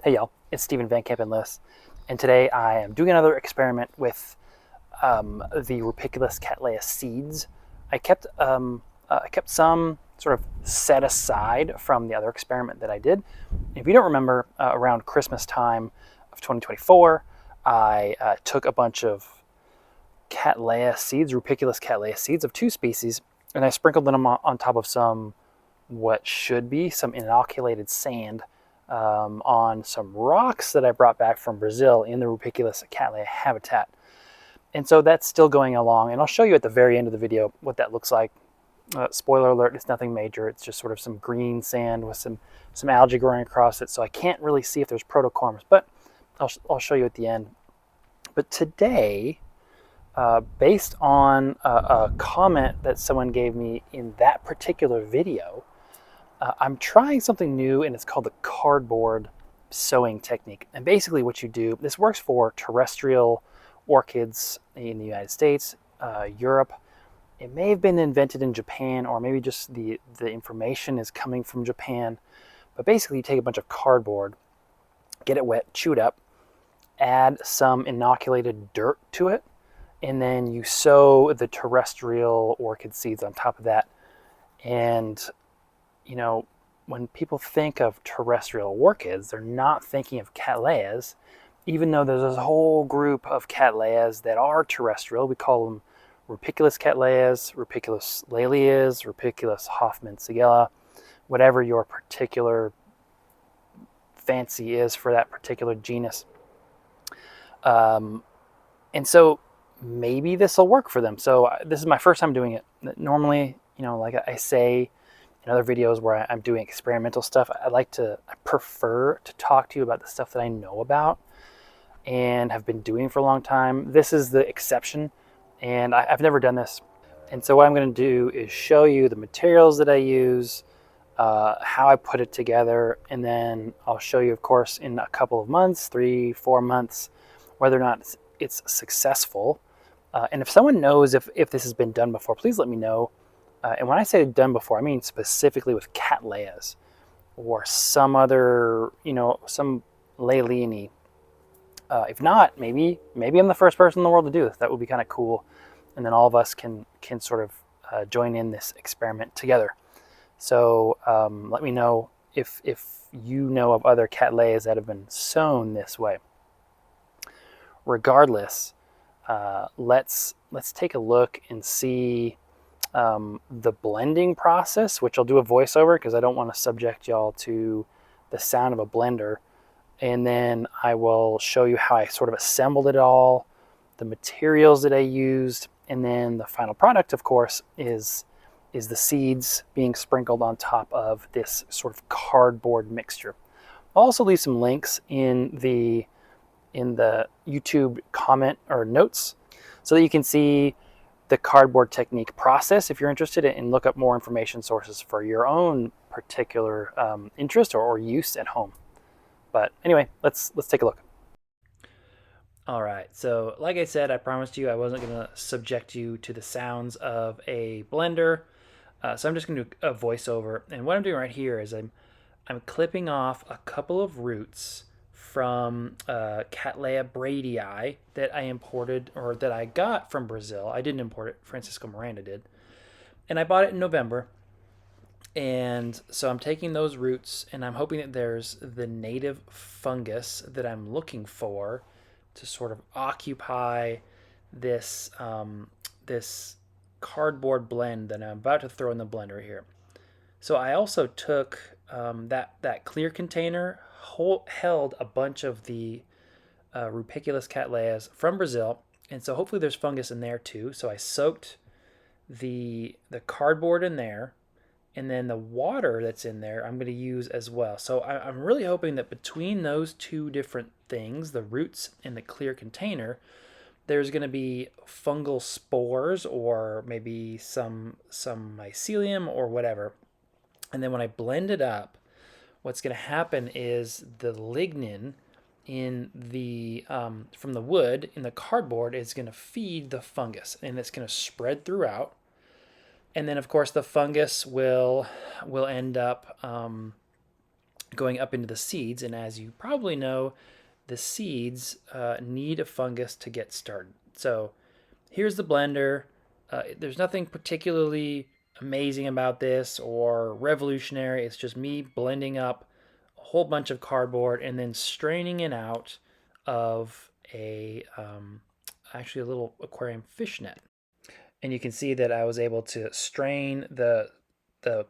Hey y'all, it's Stephen Van Kampen-Lewis, and today I am doing another experiment with the Rupiculus Cattleya seeds. I kept some sort of set aside from the other experiment that I did. If you don't remember, around Christmas time of 2024, I took a bunch of Cattleya seeds, Rupiculus Cattleya seeds of two species, and I sprinkled them on top of some what should be some inoculated sand on some rocks that I brought back from Brazil in the Rupiculus Cattleya habitat. And so that's still going along, and I'll show you at the very end of the video what that looks like. Spoiler alert, it's nothing major. It's just sort of some green sand with some algae growing across it, so I can't really see if there's protocorms, but I'll show you at the end. But today, based on a comment that someone gave me in that particular video, I'm trying something new, and it's called the cardboard sowing technique. And basically what you do, this works for terrestrial orchids in the United States, Europe. It may have been invented in Japan, or maybe just the information is coming from Japan. But basically you take a bunch of cardboard, get it wet, chew it up, add some inoculated dirt to it, and then you sow the terrestrial orchid seeds on top of that. And you know, when people think of terrestrial orchids, they're not thinking of Cattleyas, even though there's this whole group of Cattleyas that are terrestrial. We call them Rupiculus Cattleyas, Rupiculus Lelias, Rupiculus Hoffmann-Sigella, whatever your particular fancy is for that particular genus. And so maybe this will work for them. So this is my first time doing it. Normally, like I say in other videos where I'm doing experimental stuff, I prefer to talk to you about the stuff that I know about and have been doing for a long time. This is the exception, and I've never done this. And so what I'm going to do is show you the materials that I use, how I put it together, and then I'll show you, of course, in a couple of months, 3-4 months, whether or not it's successful. And if someone knows if this has been done before, please let me know. And when I say done before, I mean specifically with Cattleyas or some other, some Leyliinae. If not, maybe I'm the first person in the world to do this. That would be kind of cool. And then all of us can sort of join in this experiment together. So let me know if you know of other Cattleyas that have been sown this way. Regardless, let's take a look and see the blending process, which I'll do a voiceover because I don't want to subject y'all to the sound of a blender. And then I will show you how I sort of assembled it all, the materials that I used, and then the final product, of course, is the seeds being sprinkled on top of this sort of cardboard mixture. I'll also leave some links in the YouTube comment or notes so that you can see the cardboard technique process if you're interested, and look up more information sources for your own particular interest or use at home. But anyway, let's take a look. All right, so like I said, I promised you I wasn't going to subject you to the sounds of a blender, so I'm just going to do a voiceover. And what I'm doing right here is I'm clipping off a couple of roots from Cattleya bradii that I imported, or that I got from Brazil. I didn't import it, Francisco Miranda did. And I bought it in November. And so I'm taking those roots, and I'm hoping that there's the native fungus that I'm looking for to sort of occupy this, this cardboard blend that I'm about to throw in the blender here. So I also took that clear container, held a bunch of the Rupiculus Cattleyas from Brazil, and so hopefully there's fungus in there too. So I soaked the cardboard in there, and then the water that's in there I'm going to use as well. So I'm really hoping that between those two different things, the roots and the clear container, there's going to be fungal spores, or maybe some mycelium or whatever. And then when I blend it up, what's going to happen is the lignin in the from the wood in the cardboard is going to feed the fungus, and it's going to spread throughout. And then, of course, the fungus will end up going up into the seeds. And as you probably know, the seeds need a fungus to get started. So here's the blender. There's nothing particularly amazing about this or revolutionary. It's just me blending up a whole bunch of cardboard and then straining it out of actually a little aquarium fish net. And you can see that I was able to strain the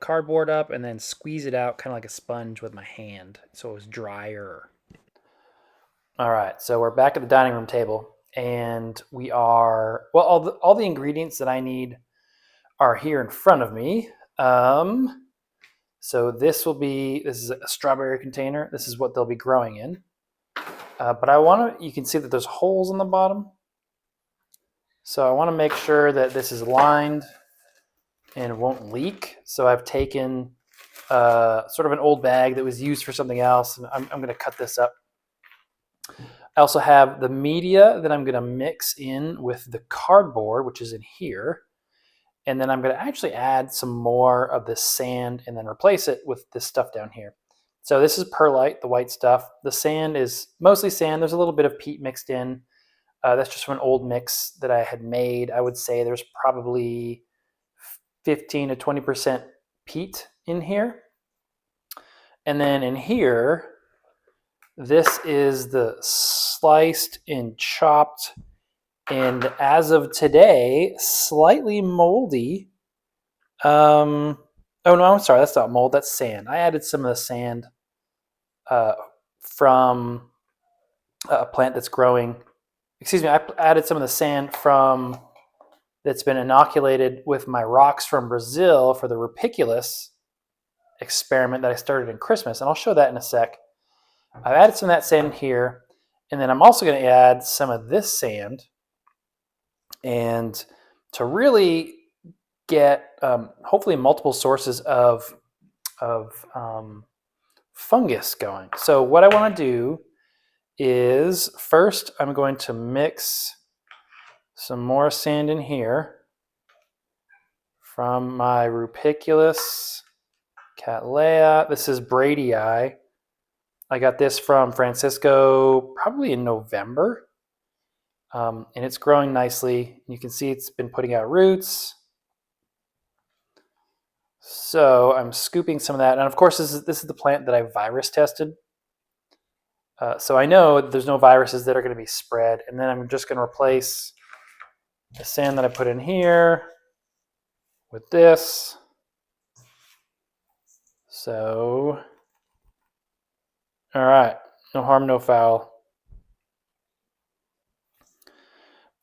cardboard up and then squeeze it out kind of like a sponge with my hand, so it was drier. All right, so we're back at the dining room table, and we are, well, all the ingredients that I need are here in front of me. So this is a strawberry container. This is what they'll be growing in. But you can see that there's holes in the bottom. So I want to make sure that this is lined and won't leak. So I've taken sort of an old bag that was used for something else, and I'm going to cut this up. I also have the media that I'm going to mix in with the cardboard, which is in here. And then I'm going to actually add some more of this sand and then replace it with this stuff down here. So this is perlite, the white stuff. The sand is mostly sand. There's a little bit of peat mixed in. That's just from an old mix that I had made. I would say there's probably 15 to 20% peat in here. And then in here, this is the sliced and chopped, and as of today, slightly moldy. Oh no, I'm sorry, that's not mold, that's sand. I added some of the sand from a plant that's growing. Excuse me, I added some of the sand that's been inoculated with my rocks from Brazil for the Rupiculus experiment that I started in Christmas, and I'll show that in a sec. I've added some of that sand here, and then I'm also going to add some of this sand, and to really get hopefully multiple sources of fungus going. So what I want to do is first I'm going to mix some more sand in here from my Rupiculus Cattleya. This is Bradii. I got this from Francisco probably in November, and it's growing nicely. You can see it's been putting out roots. So I'm scooping some of that, and of course this is the plant that I virus tested. So I know there's no viruses that are going to be spread, and then I'm just going to replace the sand that I put in here with this. So, all right, no harm, no foul.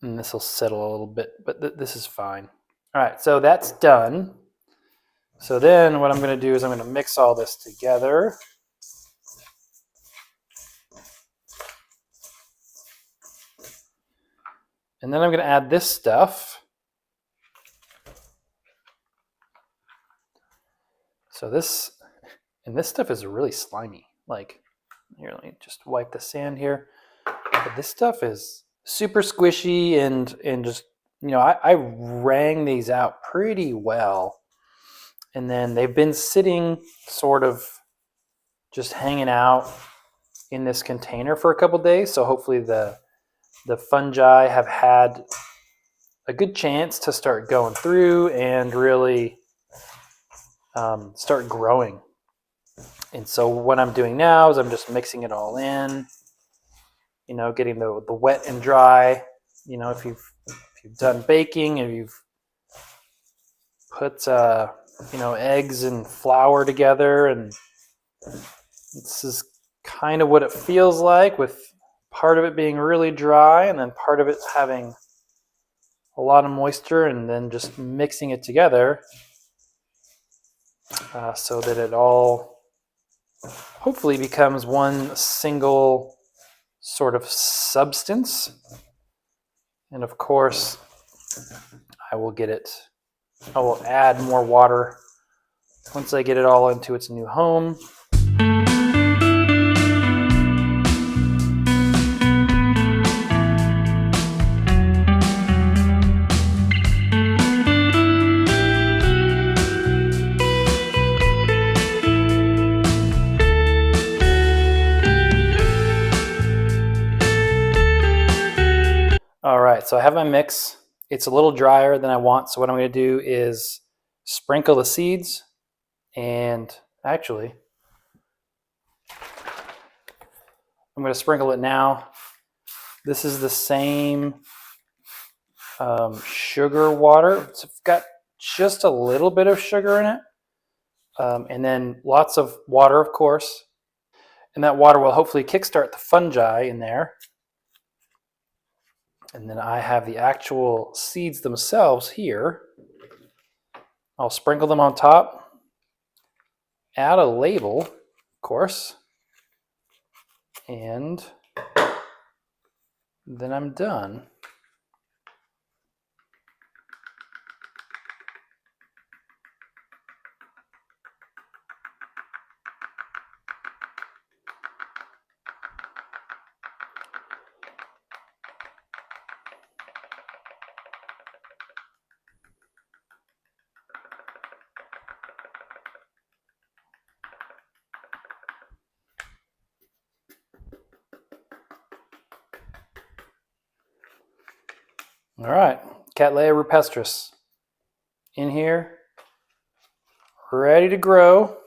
And this will settle a little bit, but this is fine. All right, so that's done. So then what I'm going to do is I'm going to mix all this together. And then I'm going to add this stuff. So this stuff is really slimy. Like, here, let me just wipe the sand here. But this stuff is super squishy and just, you know, I wrang these out pretty well. And then they've been sitting sort of just hanging out in this container for a couple days. So hopefully the fungi have had a good chance to start going through and really start growing. And so what I'm doing now is I'm just mixing it all in, you know, getting the wet and dry. You know, if you've done baking and you've put you know, eggs and flour together, and this is kind of what it feels like, with part of it being really dry and then part of it having a lot of moisture, and then just mixing it together so that it all hopefully becomes one single sort of substance. And of course, I will add more water once I get it all into its new home. right, so I have my mix. It's a little drier than I want, so what I'm going to do is sprinkle the seeds, and actually, I'm going to sprinkle it now. This is the same sugar water. It's got just a little bit of sugar in it, and then lots of water, of course. And that water will hopefully kickstart the fungi in there. And then I have the actual seeds themselves here. I'll sprinkle them on top, add a label, of course, and then I'm done. All right, Cattleya rupestris in here, ready to grow.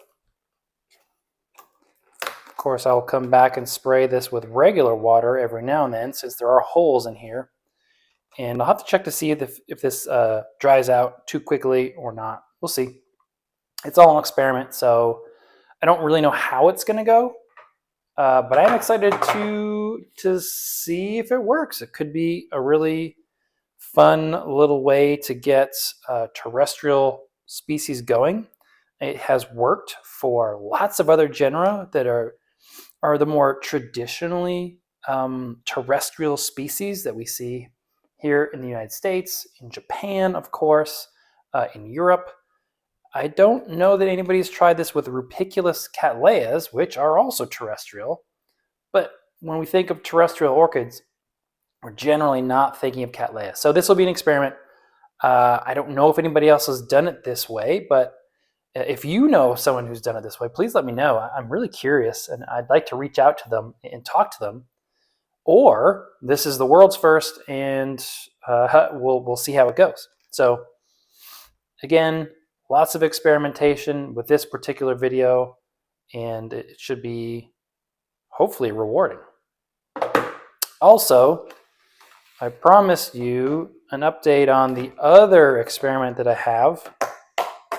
Of course, I'll come back and spray this with regular water every now and then since there are holes in here. And I'll have to check to see if this dries out too quickly or not. We'll see. It's all an experiment, so I don't really know how it's going to go. But I'm excited to see if it works. It could be a really fun little way to get terrestrial species going. It has worked for lots of other genera that are the more traditionally terrestrial species that we see here in the United States, in Japan, of course, in Europe. I don't know that anybody's tried this with rupiculus cattleyas, which are also terrestrial. But when we think of terrestrial orchids, we're generally not thinking of Cattleya. So this will be an experiment. I don't know if anybody else has done it this way, but if you know someone who's done it this way, please let me know. I'm really curious, and I'd like to reach out to them and talk to them. Or this is the world's first, and we'll see how it goes. So again, lots of experimentation with this particular video, and it should be hopefully rewarding. Also, I promised you an update on the other experiment that I have.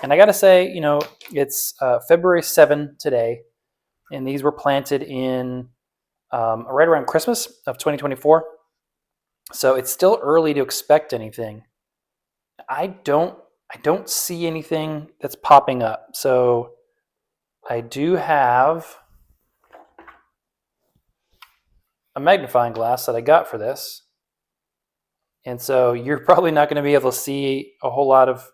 And I got to say, you know, it's February 7 today, and these were planted in right around Christmas of 2024. So it's still early to expect anything. I don't see anything that's popping up. So I do have a magnifying glass that I got for this. And so you're probably not going to be able to see a whole lot of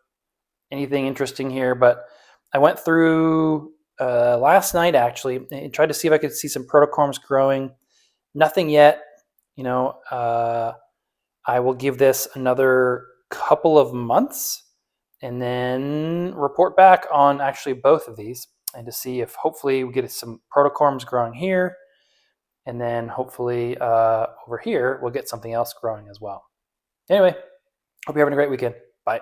anything interesting here, but I went through last night actually and tried to see if I could see some protocorms growing. Nothing yet. You know, I will give this another couple of months and then report back on actually both of these and to see if hopefully we get some protocorms growing here, and then hopefully over here we'll get something else growing as well. Anyway, hope you're having a great weekend. Bye.